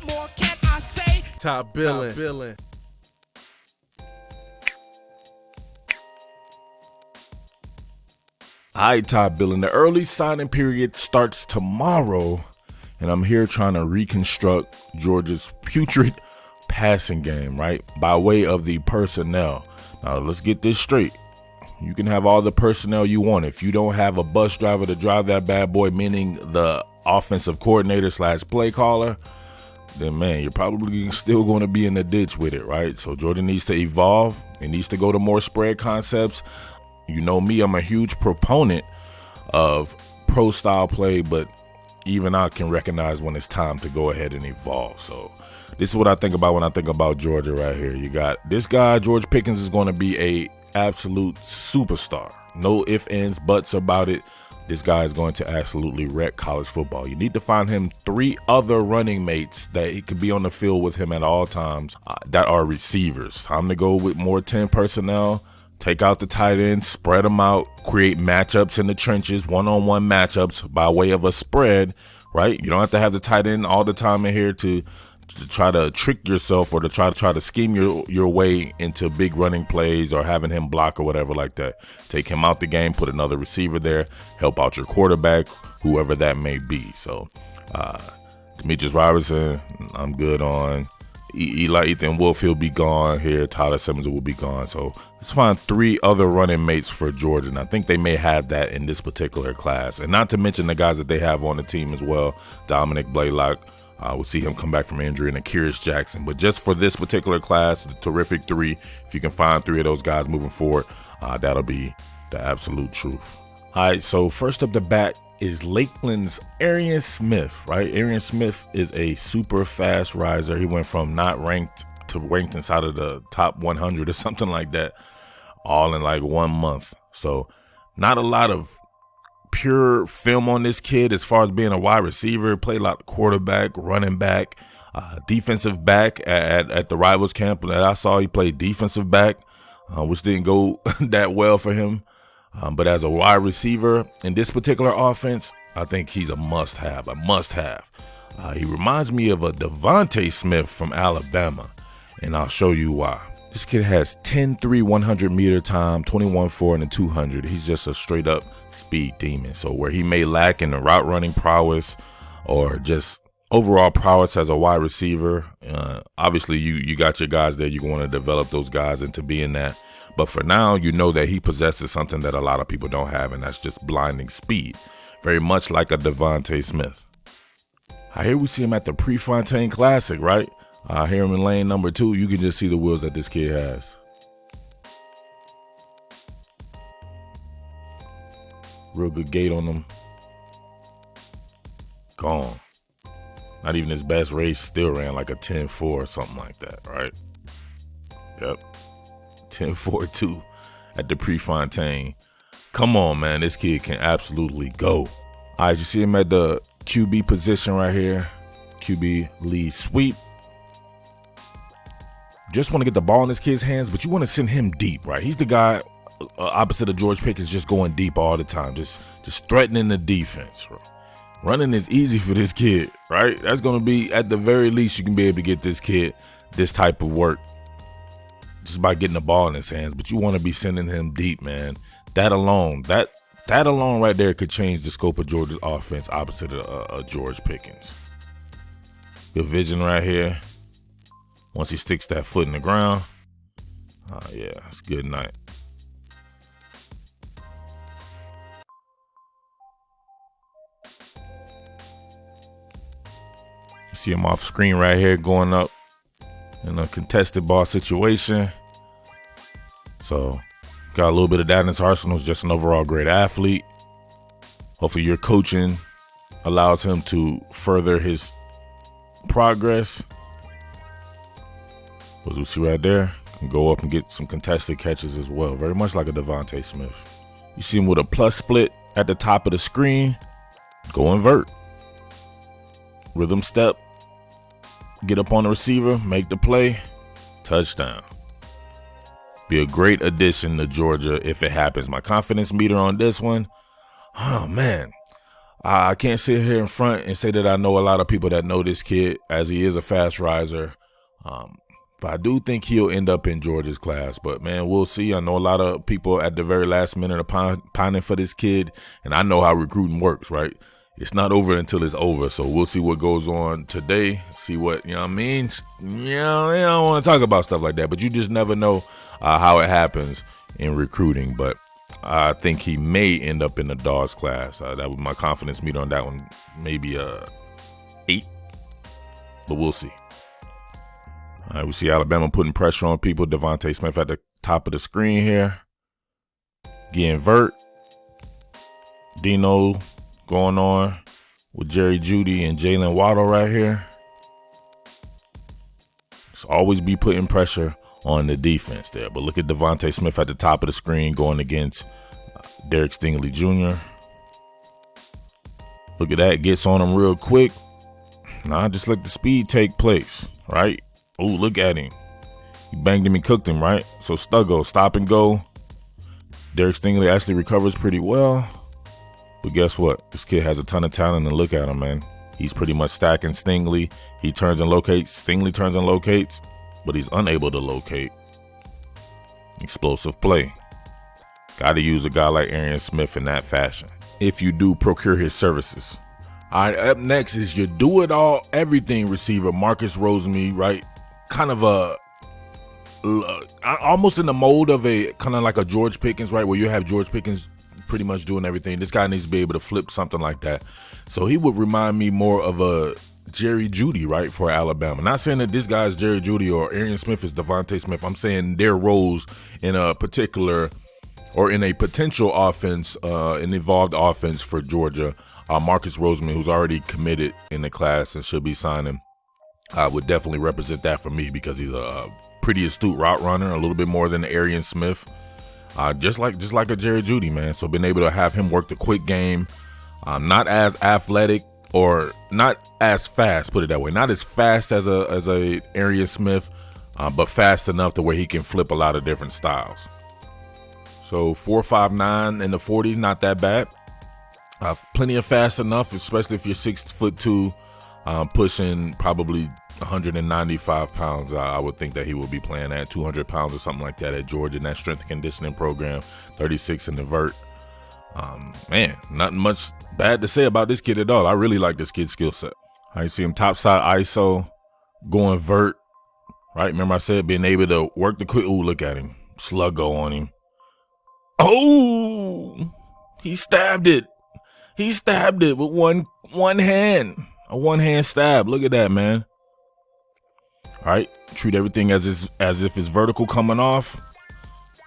more can I say? Top Billin. Alright, Top Billin. The early signing period starts tomorrow, and I'm here trying to reconstruct Georgia's putrid passing game, right? By way of the personnel. Now, let's get this straight. You can have all the personnel you want. If you don't have a bus driver to drive that bad boy, meaning the offensive coordinator / play caller, then man, you're probably still going to be in the ditch with it, right? So Georgia needs to evolve. It needs to go to more spread concepts. You know me, I'm a huge proponent of pro style play, but even I can recognize when it's time to go ahead and evolve. So this is what I think about when I think about Georgia right here. You got this guy, George Pickens, is going to be a absolute superstar. No ifs, ands, buts about it. This guy is going to absolutely wreck college football. You need to find him 3 other running mates that he could be on the field with him at all times that are receivers. Time to go with more 10 personnel. Take out the tight ends, spread them out, create matchups in the trenches, one-on-one matchups by way of a spread, right? You don't have to have the tight end all the time in here to try to trick yourself or to try to scheme your way into big running plays or having him block or whatever like that. Take him out the game, put another receiver there, help out your quarterback, whoever that may be. So, Demetrius Robertson, I'm good on. Ethan Wolf, he'll be gone here. Tyler Simmons will be gone. So let's find 3 other running mates for Georgia. And I think they may have that in this particular class. And not to mention the guys that they have on the team as well. Dominic Blaylock, we'll see him come back from injury, and Akirus Jackson. But just for this particular class, the terrific 3, if you can find 3 of those guys moving forward, that'll be the absolute truth. All right, so first up the bat is Lakeland's Arian Smith, right? Arian Smith is a super fast riser. He went from not ranked to ranked inside of the top 100 or something like that, all in like 1 month. So not a lot of pure film on this kid as far as being a wide receiver. Played a lot of quarterback, running back, defensive back at the Rivals camp that I saw. He played defensive back, which didn't go that well for him. But as a wide receiver in this particular offense, I think he's a must-have. He reminds me of a Devontae Smith from Alabama, and I'll show you why. This kid has 10.3 100-meter time, 21.4 in the 200. He's just a straight-up speed demon. So where he may lack in the route running prowess or just overall prowess as a wide receiver, obviously you got your guys there. You want to develop those guys into being that. But for now, you know that he possesses something that a lot of people don't have, and that's just blinding speed. Very much like a Devontae Smith. Here we see him at the Prefontaine Classic, right? Here him in lane number 2. You can just see the wheels that this kid has. Real good gait on him. Gone. Not even his best race still ran like a 10.4 or something like that, right? Yep. 10.42 at the Prefontaine. Come on, man. This kid can absolutely go. All right, you see him at the QB position right here. QB lead sweep. Just want to get the ball in this kid's hands, but you want to send him deep, right? He's the guy opposite of George Pickens, just going deep all the time, just threatening the defense. Running is easy for this kid, right? That's going to be, at the very least, you can be able to get this kid this type of work just by getting the ball in his hands, but you want to be sending him deep, man. That alone right there could change the scope of Georgia's offense opposite of George Pickens. Good vision right here. Once he sticks that foot in the ground, yeah, it's good night. You see him off screen right here going up in a contested ball situation. So got a little bit of that in his arsenal. He's just an overall great athlete. Hopefully your coaching allows him to further his progress. As we see right there, can go up and get some contested catches as well. Very much like a Devontae Smith. You see him with a plus split at the top of the screen. Go invert. Rhythm step. Get up on the receiver, make the play. Touchdown. Be a great addition to Georgia if it happens. My confidence meter on this one, oh man, I can't sit here in front and say that I know a lot of people that know this kid, as he is a fast riser. But I do think he'll end up in Georgia's class. But, man, we'll see. I know a lot of people at the very last minute are pining for this kid, and I know how recruiting works, right? It's not over until it's over, so we'll see what goes on today, see what, you know what I mean? You know, I don't want to talk about stuff like that, but you just never know how it happens in recruiting. But I think he may end up in the Dawes class. That was my confidence meter on that one, maybe 8, but we'll see. All right, we see Alabama putting pressure on people. Devontae Smith at the top of the screen here. Getting vert. Dino going on with Jerry Jeudy and Jalen Waddle right here. So always be putting pressure on the defense there. But look at Devontae Smith at the top of the screen going against Derek Stingley Jr. Look at that. Gets on him real quick. Nah, just let the speed take place, right? Oh, look at him. He banged him and cooked him, right? So Stuggo, stop and go. Derek Stingley actually recovers pretty well. But guess what? This kid has a ton of talent, and look at him, man. He's pretty much stacking Stingley. He turns and locates. Stingley turns and locates, but he's unable to locate. Explosive play. Got to use a guy like Arian Smith in that fashion if you do procure his services. All right, up next is your do-it-all, everything receiver, Marcus Rosemy, right? Kind of almost in the mold of a kind of like a George Pickens, right? Where you have George Pickens pretty much doing everything. This guy needs to be able to flip something like that. So he would remind me more of a Jerry Jeudy, right, for Alabama. Not saying that this guy is Jerry Jeudy or Arian Smith is Devontae Smith. I'm saying their roles in a particular or in a potential offense, an involved offense for Georgia. Marcus Rosemy, who's already committed in the class and should be signing, would definitely represent that for me because he's a pretty astute route runner, a little bit more than Arian Smith. Just like a Jerry Jeudy, man. So being able to have him work the quick game, not as athletic or not as fast, put it that way, not as fast as a Arian Smith, but fast enough to where he can flip a lot of different styles. So 4.59 in the 40s, not that bad. Plenty of fast enough, especially if you're 6'2", pushing probably 195 pounds. I would think that he will be playing at 200 pounds or something like that at Georgia in that strength and conditioning program. 36 in the vert. Man, not much bad to say about this kid at all. I really like this kid's skill set. I see him topside ISO, going vert. Right? Remember I said being able to work the quick. Ooh, look at him. Sluggo on him. Oh, he stabbed it. He stabbed it with one hand. A one-hand stab. Look at that, man. All right. Treat everything as if it's vertical coming off.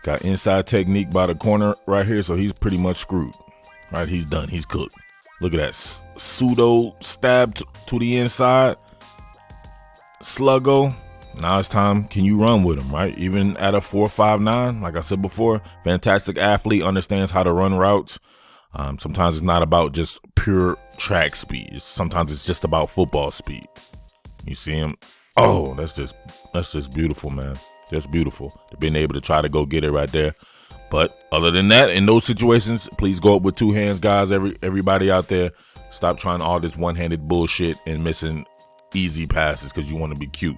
Got inside technique by the corner right here, so he's pretty much screwed. Right, he's done. He's cooked. Look at that. Pseudo stab to the inside. Sluggo. Now it's time. Can you run with him, right? Even at a 4.59, like I said before, fantastic athlete, understands how to run routes. Sometimes it's not about just pure track speed. Sometimes it's just about football speed. You see him? Oh, that's just beautiful, man. Just beautiful. Being able to try to go get it right there. But other than that, in those situations, please go up with two hands, guys. Everybody out there, stop trying all this one-handed bullshit and missing easy passes because you want to be cute.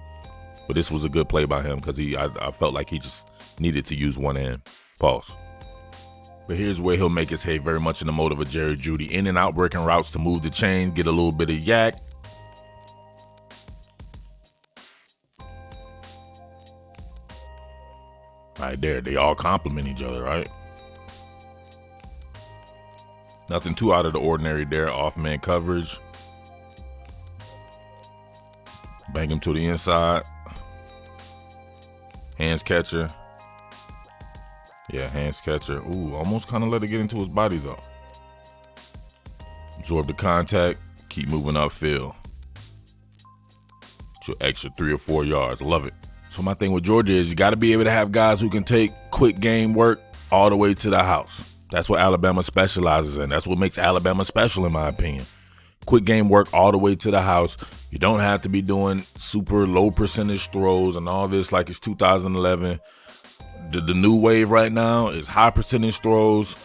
But this was a good play by him because I felt like he just needed to use one hand. Pause. But here's where he'll make his hay very much in the mode of a Jerry Jeudy. In and out breaking routes to move the chain, get a little bit of yak. Right there, they all complement each other, right? Nothing too out of the ordinary there. Off man coverage. Bang him to the inside. Hands catcher. Yeah, hands catcher. Ooh, almost kind of let it get into his body, though. Absorb the contact. Keep moving upfield. Your extra 3 or 4 yards. Love it. So my thing with Georgia is you got to be able to have guys who can take quick game work all the way to the house. That's what Alabama specializes in. That's what makes Alabama special, in my opinion. Quick game work all the way to the house. You don't have to be doing super low percentage throws and all this like it's 2011. The new wave right now is high percentage throws,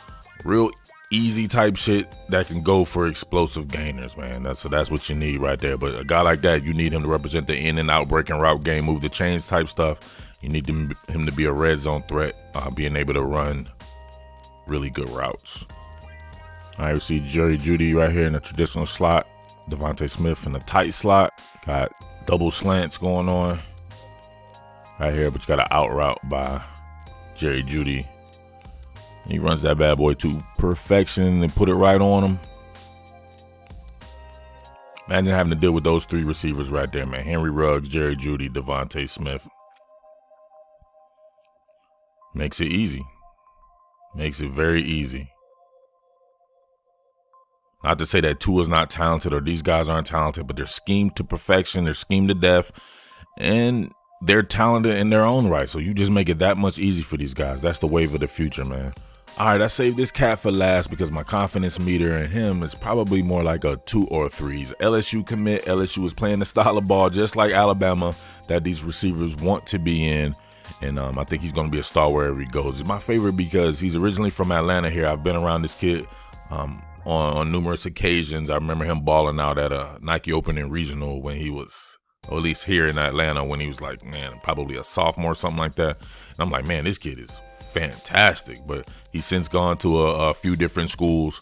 real easy type shit that can go for explosive gainers, man. That's what you need right there. But a guy like that, you need him to represent the in and out breaking route game, move the chains type stuff. You need him to be a red zone threat, being able to run really good routes. All right, we see Jerry Jeudy right here in the traditional slot. Devontae Smith in the tight slot. Got double slants going on right here, but you got an out route by Jerry Jeudy. He runs that bad boy to perfection and put it right on him. Imagine having to deal with those three receivers right there, man. Henry Ruggs, Jerry Jeudy, Devontae Smith. Makes it easy. Makes it very easy. Not to say that Tua's not talented or these guys aren't talented, but they're schemed to perfection. They're schemed to death. And they're talented in their own right. So you just make it that much easy for these guys. That's the wave of the future, man. All right, I saved this cat for last because my confidence meter in him is probably more like a 2 or 3. LSU commit. LSU is playing the style of ball just like Alabama that these receivers want to be in. And I think he's going to be a star wherever he goes. He's my favorite because he's originally from Atlanta here. I've been around this kid on numerous occasions. I remember him balling out at a Nike Open and Regional when he was, or at least here in Atlanta, when he was like, man, probably a sophomore or something like that. And I'm like, man, this kid is fantastic. But he's since gone to a few different schools.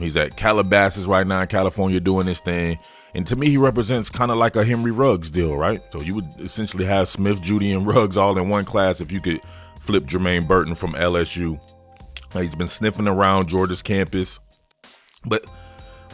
He's at Calabasas right now in California doing this thing. And to me, he represents kind of like a Henry Ruggs deal, right? So you would essentially have Smith, Jeudy, and Ruggs all in one class if you could flip Jermaine Burton from LSU. He's been sniffing around Georgia's campus. But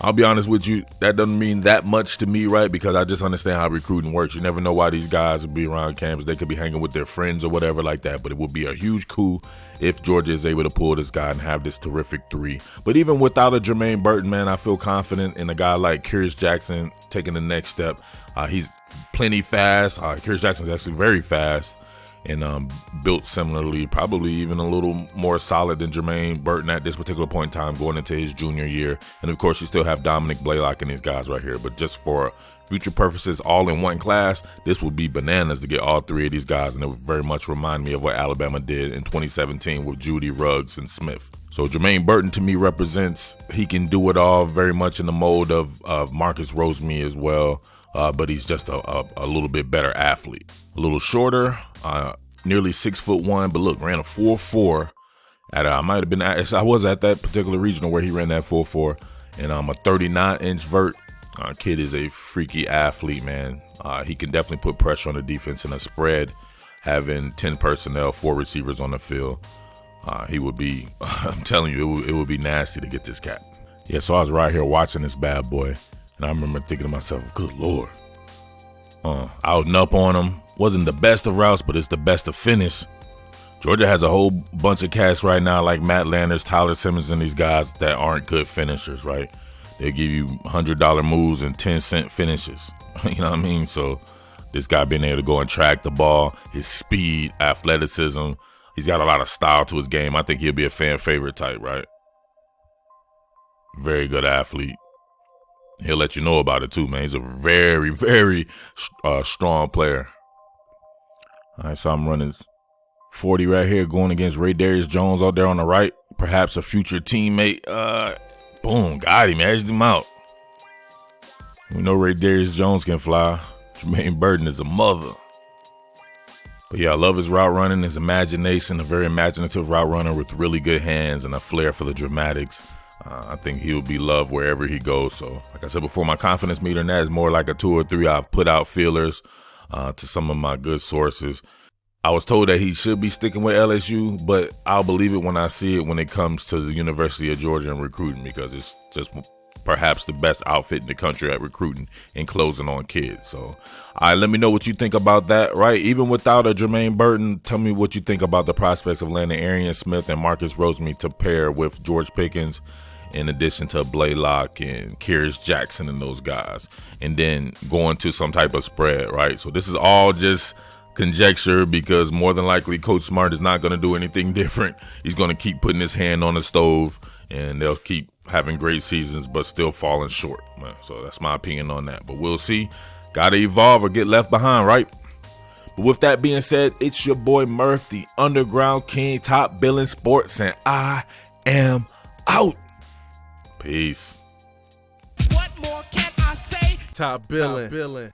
I'll be honest with you, that doesn't mean that much to me, right? Because I just understand how recruiting works. You never know why these guys will be around campus. They could be hanging with their friends or whatever like that. But it would be a huge coup if Georgia is able to pull this guy and have this terrific 3. But even without a Jermaine Burton, man, I feel confident in a guy like Curious Jackson taking the next step. He's plenty fast. Curious Jackson's actually very fast. And built similarly, probably even a little more solid than Jermaine Burton at this particular point in time going into his junior year. And of course, you still have Dominic Blaylock and these guys right here. But just for future purposes, all in one class, this would be bananas to get all 3 of these guys. And it would very much remind me of what Alabama did in 2017 with Jeudy, Ruggs, and Smith. So Jermaine Burton to me represents, he can do it all very much in the mode of Marcus Rosemy as well. But he's just a little bit better athlete. A little shorter, nearly 6'1", but look, ran a 4.4. I was at that particular regional where he ran that 4.4, and I'm a 39-inch vert. Kid is a freaky athlete, man. He can definitely put pressure on the defense in a spread, having 10 personnel, 4 receivers on the field. He would be, I'm telling you, it would be nasty to get this cat. Yeah, so I was right here watching this bad boy. And I remember thinking to myself, good Lord. Out and up on him. Wasn't the best of routes, but it's the best of finish. Georgia has a whole bunch of cats right now like Matt Landers, Tyler Simmons, and these guys that aren't good finishers, right? They give you $100 moves and 10-cent finishes. You know what I mean? So this guy being able to go and track the ball, his speed, athleticism, he's got a lot of style to his game. I think he'll be a fan favorite type, right? Very good athlete. He'll let you know about it too, man. He's a very, very strong player. All right, so I'm running 40 right here, going against Ray Darius Jones out there on the right. Perhaps a future teammate. Boom, got him, edged him out. We know Ray Darius Jones can fly. Jermaine Burton is a mother. But yeah, I love his route running, his imagination, a very imaginative route runner with really good hands and a flair for the dramatics. I think he'll be loved wherever he goes. So, like I said before, my confidence meter in that is more like a 2 or 3. I've put out feelers to some of my good sources. I was told that he should be sticking with LSU, but I'll believe it when I see it when it comes to the University of Georgia and recruiting, because it's just perhaps the best outfit in the country at recruiting and closing on kids. So, all right, let me know what you think about that, right? Even without a Jermaine Burton, tell me what you think about the prospects of landing Arian Smith and Marcus Rosemy to pair with George Pickens, in addition to Blaylock and Curious Jackson and those guys, and then going to some type of spread, right? So this is all just conjecture, because more than likely Coach Smart is not going to do anything different. He's going to keep putting his hand on the stove, and they'll keep having great seasons but still falling short, man. So that's my opinion on that, but we'll see. Gotta evolve or get left behind, right? But with that being said, it's your boy Murf, the Underground King, top billing sports, and I am out. Peace. What more can I say? Top Billin.